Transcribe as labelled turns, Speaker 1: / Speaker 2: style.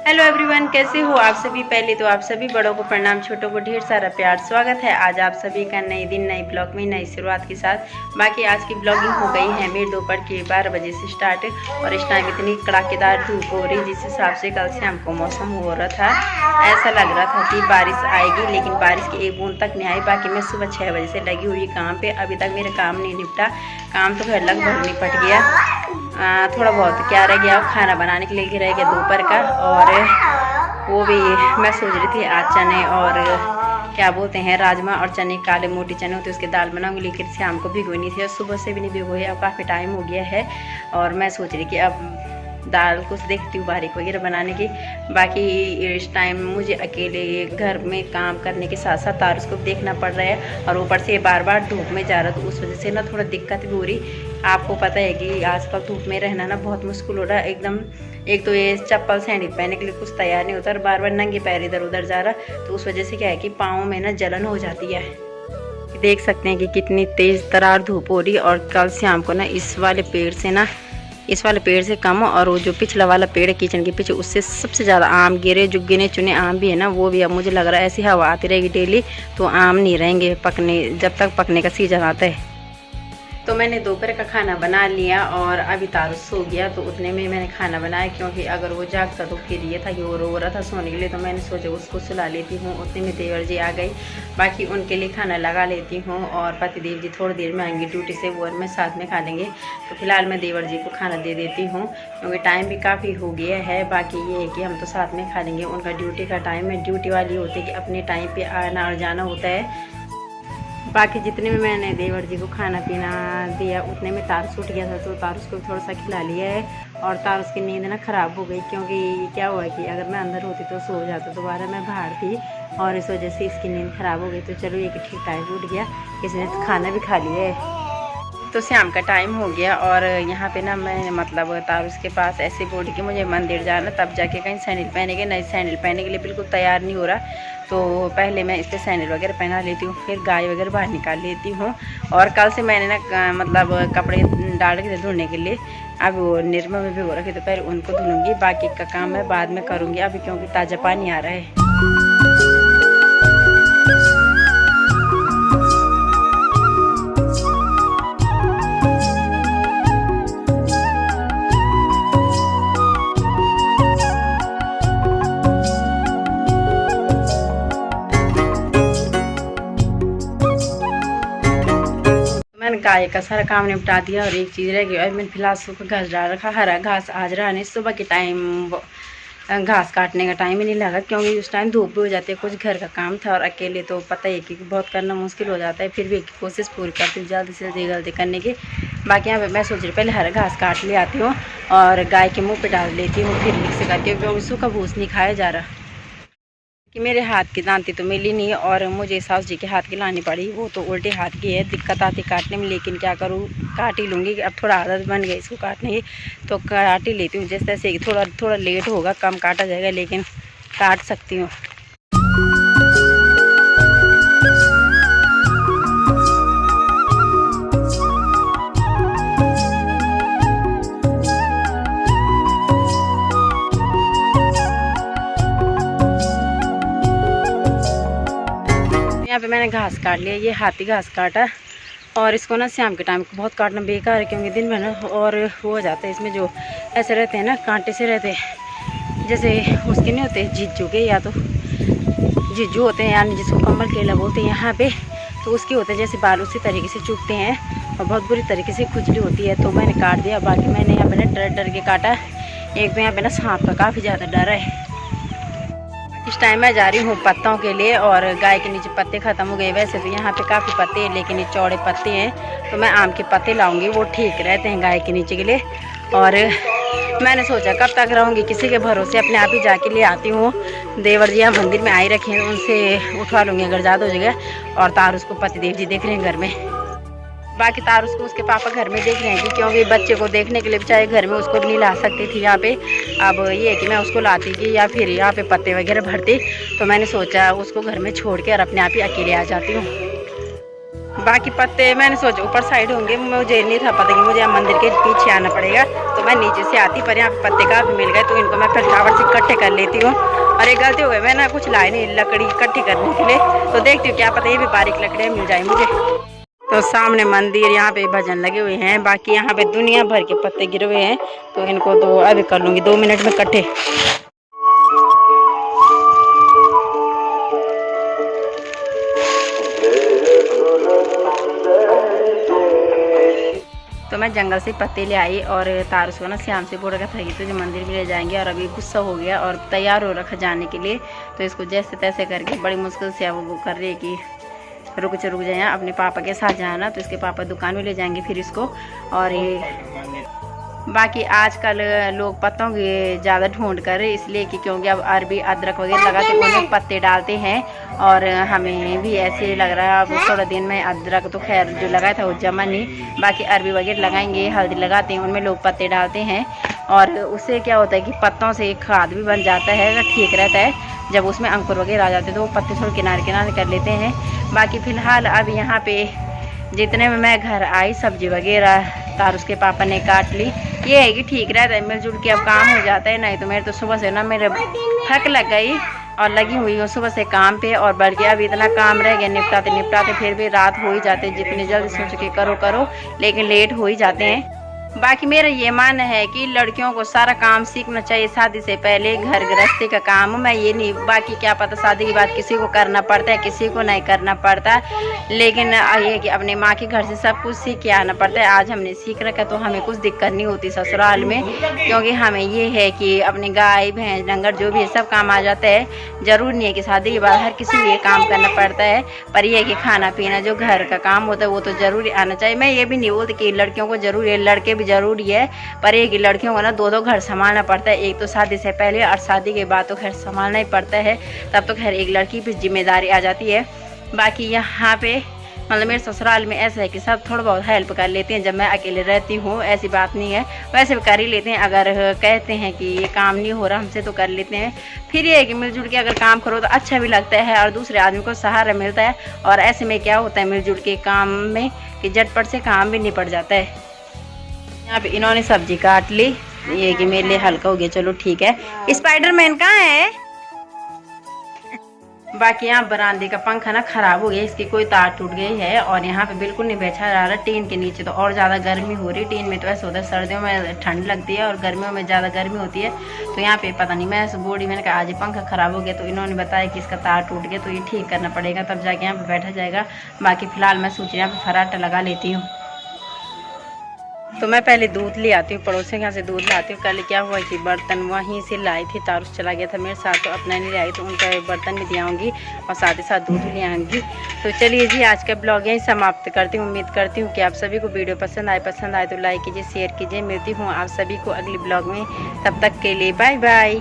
Speaker 1: Hello everyone, कैसे हो आप सभी। पहले तो आप सभी बड़ों को प्रणाम, छोटों को ढेर सारा प्यार। स्वागत है आज आप सभी का नए दिन नए ब्लॉग में नई शुरुआत के साथ। बाकी आज की ब्लॉगिंग हो गई है मेरी दोपहर के 12 बजे से स्टार्ट और इस टाइम इतनी कड़ाकेदार धूप हो रही जिस हिसाब से कल से हमको मौसम हो रहा था, ऐसा लग रहा था कि बारिश आएगी, लेकिन बारिश की एक बूंद तक नहीं आई। बाकी मैं सुबह 6 बजे से लगी हुई काम पे, अभी तक मेरा काम नहीं निपटा। काम तो घर लगभग निपट गया, थोड़ा बहुत क्या रह गया, खाना बनाने के लिए रह गया दोपहर का। और वो भी मैं सोच रही थी आज चने और क्या बोलते हैं राजमा और चने, काले मोटे चने होते उसके दाल बनाऊंगी, लेकिन शाम को भिगोई नहीं थी और सुबह से भी नहीं भिगोई। अब काफ़ी टाइम हो गया है और मैं सोच रही कि अब दाल कुछ देखती हूँ बारीक वगैरह बनाने की। बाकी इस टाइम मुझे अकेले घर में काम करने के साथ साथ तारुस को देखना पड़ रहा है और ऊपर से बार बार धूप में जा रहा, तो उस वजह से ना थोड़ा दिक्कत भी हो रही। आपको पता है कि आजकल धूप में रहना ना बहुत मुश्किल हो रहा है एकदम। एक तो ये चप्पल सैंडल पहनने के लिए कुछ तैयार नहीं होता और बार बार नंगे पैर इधर उधर जा रहा, तो उस वजह से क्या है कि पाँव में ना जलन हो जाती है। देख सकते हैं कि कितनी तेज़ तरार धूप हो रही है। और कल शाम को ना इस वाले पेड़ से कम और वो जो पिछला वाला पेड़ है किचन के पीछे, उससे सबसे ज़्यादा आम गिरे। जो गिने चुने आम भी है ना वो भी अब मुझे लग रहा है ऐसी हवा आती रहेगी डेली तो आम नहीं रहेंगे पकने, जब तक पकने का सीजन आता है। तो मैंने दोपहर का खाना बना लिया और अभी तारुस सो गया, तो उतने में मैंने खाना बनाया, क्योंकि अगर वो जागता तो फिर ये था कि वो रो रहा था सोने के लिए, तो मैंने सोचा उसको सुला लेती हूँ। उतने में देवर जी आ गई, बाकी उनके लिए खाना लगा लेती हूँ। और पतिदेव जी थोड़ी देर में आएंगे ड्यूटी से, वो और मैं साथ में खा लेंगे। तो फिलहाल मैं देवर जी को खाना दे देती हूँ क्योंकि टाइम भी काफ़ी हो गया है। बाकी ये है कि हम तो साथ में खा लेंगे, उनका ड्यूटी का टाइम है। ड्यूटी वाली होती है कि अपने टाइम पर आना और जाना होता है। बाकी जितने में मैंने देवर जी को खाना पीना दिया उतने में तारुस उठ गया था, तो तारुस को थोड़ा सा खिला लिया है। और तारुस की नींद ना ख़राब हो गई, क्योंकि क्या हुआ कि अगर मैं अंदर होती तो सो जाता, दोबारा मैं बाहर थी और इस वजह से इसकी नींद ख़राब हो गई। तो चलो एक ठीक टाइम उठ गया, इसने तो खाना भी खा लिया है। तो शाम का टाइम हो गया और यहाँ पे ना मैं मतलब तारुस के पास ऐसे बोली कि मुझे मंदिर जाना, तब जाके कहीं सैंडल पहनेंगे। नहीं, सैंडल पहनने के लिए बिल्कुल तैयार नहीं हो रहा, तो पहले मैं इस पर सैंडल वगैरह पहना लेती हूँ, फिर गाय वगैरह बाहर निकाल लेती हूँ। और कल से मैंने ना मतलब कपड़े डाल के धुलने के लिए अब वो निरमा में भी हो रखे, तो पहले उनको धुलूँगी, बाकी का काम मैं बाद में करूँगी अभी, क्योंकि ताज़ा पानी आ रहा है। मैंने गाय का सारा काम निपटा दिया और एक चीज़ रह गई, और मैंने फिलहाल सूखा घास डाल रखा। हरा घास आज रहा नहीं, सुबह के टाइम घास काटने का टाइम ही नहीं लगा, क्योंकि उस टाइम धूप भी हो जाती है। कुछ घर का काम था और अकेले तो पता ही कि बहुत करना मुश्किल हो जाता है, फिर भी कोशिश पूरी करती हूँ जल्दी से जल्दी करने की। बाकी यहाँ पे मैं सोच रही पहले हरा घास काट ले आती हूँ और गाय के मुँह पर डाल लेती हूँ, फिर मिक्स करके, क्योंकि सूखा भूस नहीं खाया जा रहा। कि मेरे हाथ की दांती तो मिली नहीं और मुझे सास जी के हाथ की लानी पड़ी, वो तो उल्टे हाथ की है, दिक्कत आती काटने में, लेकिन क्या करूँ काट ही लूँगी। अब थोड़ा आदत बन गई इसको काटने की, तो काट ही लेती हूँ। जैसे तैसे थोड़ा लेट होगा, कम काटा जाएगा, लेकिन काट सकती हूँ। यहाँ पे मैंने घास काट लिया, ये हाथी घास काटा, और इसको ना शाम के टाइम बहुत काटना बेकार है, क्योंकि दिन में ना और वो हो जाता है, इसमें जो ऐसे रहते हैं ना कांटे से रहते हैं, जैसे उसके नहीं होते जिज्जू के, या तो जिज्जू होते हैं, यानी जिसको कम्बल केला बोलते हैं यहाँ पे, तो उसके होते हैं जैसे बाल उसी तरीके से चुभते हैं और बहुत बुरी तरीके से खुजली होती है। तो मैंने काट दिया। बाकी मैंने यहाँ पे ना डर के काटा। एक तो यहाँ पे ना सांप का काफ़ी ज़्यादा डर है। इस टाइम मैं जा रही हूँ पत्तों के लिए, और गाय के नीचे पत्ते ख़त्म हो गए। वैसे तो यहाँ पे काफ़ी पत्ते हैं, लेकिन ये चौड़े पत्ते हैं, तो मैं आम के पत्ते लाऊंगी, वो ठीक रहते हैं गाय के नीचे के लिए। और मैंने सोचा कब तक रहूँगी किसी के भरोसे, अपने आप ही जाके ले आती हूँ। देवर जी यहाँ मंदिर में आई रखे हैं, उनसे उठवा लूँगी अगर ज़्यादा हो जाएगा। और तारुस को पतिदेव जी देख रहे हैं घर में, बाकी तारुस को उसके पापा घर में देख रहे हैं, क्योंकि बच्चे को देखने के लिए बेचारे घर में उसको भी नहीं ला सकती थी यहाँ पे। अब ये है कि मैं उसको लाती थी या फिर यहाँ पे पत्ते वगैरह भरती, तो मैंने सोचा उसको घर में छोड़ के और अपने आप ही अकेले आ जाती हूँ। बाकी पत्ते मैंने सोचा ऊपर साइड होंगे, मुझे नहीं था पता कि मुझे यहाँ मंदिर के पीछे आना पड़ेगा, तो मैं नीचे से आती, पर यहाँ पत्ते का भी मिल गए तो इनको मैं फिर टावर से इकट्ठे कर लेती हूँ। और एक गलती हो गई, मैंने कुछ लाई नहीं लकड़ी इकट्ठी करने के लिए, तो देखती हूँ क्या पता ये भी बारीक लकड़ियाँ मिल जाए मुझे। तो सामने मंदिर, यहाँ पे भजन लगे हुए हैं, बाकी यहाँ पे दुनिया भर के पत्ते गिरे हुए हैं, तो इनको तो अभी कर लूँगी 2 मिनट में इकट्ठे। तो मैं जंगल से पत्ते ले आई और तारस को ना श्याम से बोल रखा था कि तुझे मंदिर में ले जाएंगे, और अभी गुस्सा हो गया और तैयार हो रखा जाने के लिए, तो इसको जैसे तैसे करके बड़ी मुश्किल से वो कर रही है कि रुक जाए, अपने पापा के साथ जाना, तो इसके पापा दुकान में ले जाएंगे फिर इसको। और ये बाकी आजकल लोग पत्तों की ज़्यादा ढूंढ कर, इसलिए कि क्योंकि अब अरबी अदरक वगैरह लगाते हैं उनमें पत्ते डालते हैं, और हमें भी ऐसे लग रहा है अब थोड़ा दिन में अदरक तो खैर जो लगाया था वो जमा नहीं, बाकी अरबी वगैरह लगाएंगे, हल्दी लगाते हैं उनमें लोग पत्ते डालते हैं, और उससे क्या होता है कि पत्तों से खाद भी बन जाता है, ठीक रहता है। जब उसमें अंकुर वगैरह आ जाते हैं तो वो पत्ते थोड़े किनारे किनारे कर लेते हैं। बाकी फ़िलहाल अब यहाँ पे जितने में मैं घर आई सब्जी वगैरह तारुस के पापा ने काट ली, ये है कि ठीक रहता है, मिलजुल के अब काम हो जाता है। नहीं तो मेरे तो सुबह से ना मेरे थक लग गई और लगी हुई हूँ सुबह से काम पे, और बल्कि अब इतना काम रह गया निपटाते फिर भी रात हो ही जाते हैं, जितनी जल्दी सोच के करो लेकिन लेट हो ही जाते हैं। बाकी मेरा ये मानना है कि लड़कियों को सारा काम सीखना चाहिए शादी से पहले, घर गृहस्थी का काम। मैं ये नहीं, बाकी क्या पता शादी के बाद किसी को करना पड़ता है किसी को नहीं करना पड़ता, लेकिन ये कि अपने माँ के घर से सब कुछ सीख के आना पड़ता है। आज हमने सीख रखा तो हमें कुछ दिक्कत नहीं होती ससुराल में, क्योंकि हमें ये है कि अपने गाय भैंस डंगर जो भी है सब काम आ जाता है। ज़रूर नहीं है कि शादी के बाद हर किसी को ये काम करना पड़ता है, पर यह है कि खाना पीना जो घर का काम होता है वो तो ज़रूरी आना चाहिए। मैं ये भी नहीं बोलती कि लड़कियों को ज़रूरी है, लड़के भी ज़रूरी है, पर एक ही लड़कियों को ना 2 घर संभालना पड़ता है, एक तो शादी से पहले और शादी के बाद तो खैर संभालना ही पड़ता है, तब तो खैर एक लड़की की जिम्मेदारी आ जाती है। बाकी यहाँ पे मतलब मेरे ससुराल में ऐसा है कि सब थोड़ा बहुत हेल्प कर लेते हैं, जब मैं अकेले रहती हूँ ऐसी बात नहीं है, वैसे भी कर ही लेते हैं। अगर कहते हैं कि ये काम नहीं हो रहा हमसे तो कर लेते हैं। फिर ये है कि मिलजुल के अगर काम करो तो अच्छा भी लगता है और दूसरे आदमी को सहारा मिलता है, और ऐसे में क्या होता है मिलजुल के काम में कि झटपट से काम भी निपट जाता है। यहाँ पे इन्होंने सब्जी काट ली, ये कि मेरे लिए हल्का हो गया, चलो ठीक है। स्पाइडरमैन कहाँ है? बाकी यहाँ बरामदे का पंखा ना खराब हो गया, इसकी कोई तार टूट गई है, और यहाँ पे बिल्कुल नहीं बैठा जा रहा। टीन के नीचे तो और ज़्यादा गर्मी हो रही, टीन में तो ऐसा होता है सर्दियों में ठंड लगती है और गर्मियों में ज़्यादा गर्मी होती है। तो यहाँ पे पता नहीं, मैं बोर्डी मैंने कहा आज पंखा ख़राब हो गया, तो इन्होंने बताया कि इसका तार टूट गया तो ये ठीक करना पड़ेगा, तब जाके यहाँ पर बैठा जाएगा। बाकी फ़िलहाल मैं सोच रही यहाँ पर फर्राटा लगा लेती हूँ। तो मैं पहले दूध ले आती हूँ, पड़ोसी के यहाँ से दूध लाती हूँ। कल क्या हुआ कि बर्तन वहीं से लाई थी, तारुस चला गया था मेरे साथ, तो अपना नहीं लाई, तो उनका बर्तन भी दिया आऊँगी और साथ ही साथ दूध भी ले आऊँगी। तो चलिए जी, आज का ब्लॉग यहीं समाप्त करती हूँ। उम्मीद करती हूँ कि आप सभी को वीडियो पसंद आए तो लाइक कीजिए, शेयर कीजिए। मिलती हूँ आप सभी को अगली ब्लॉग में, तब तक के लिए बाय बाय।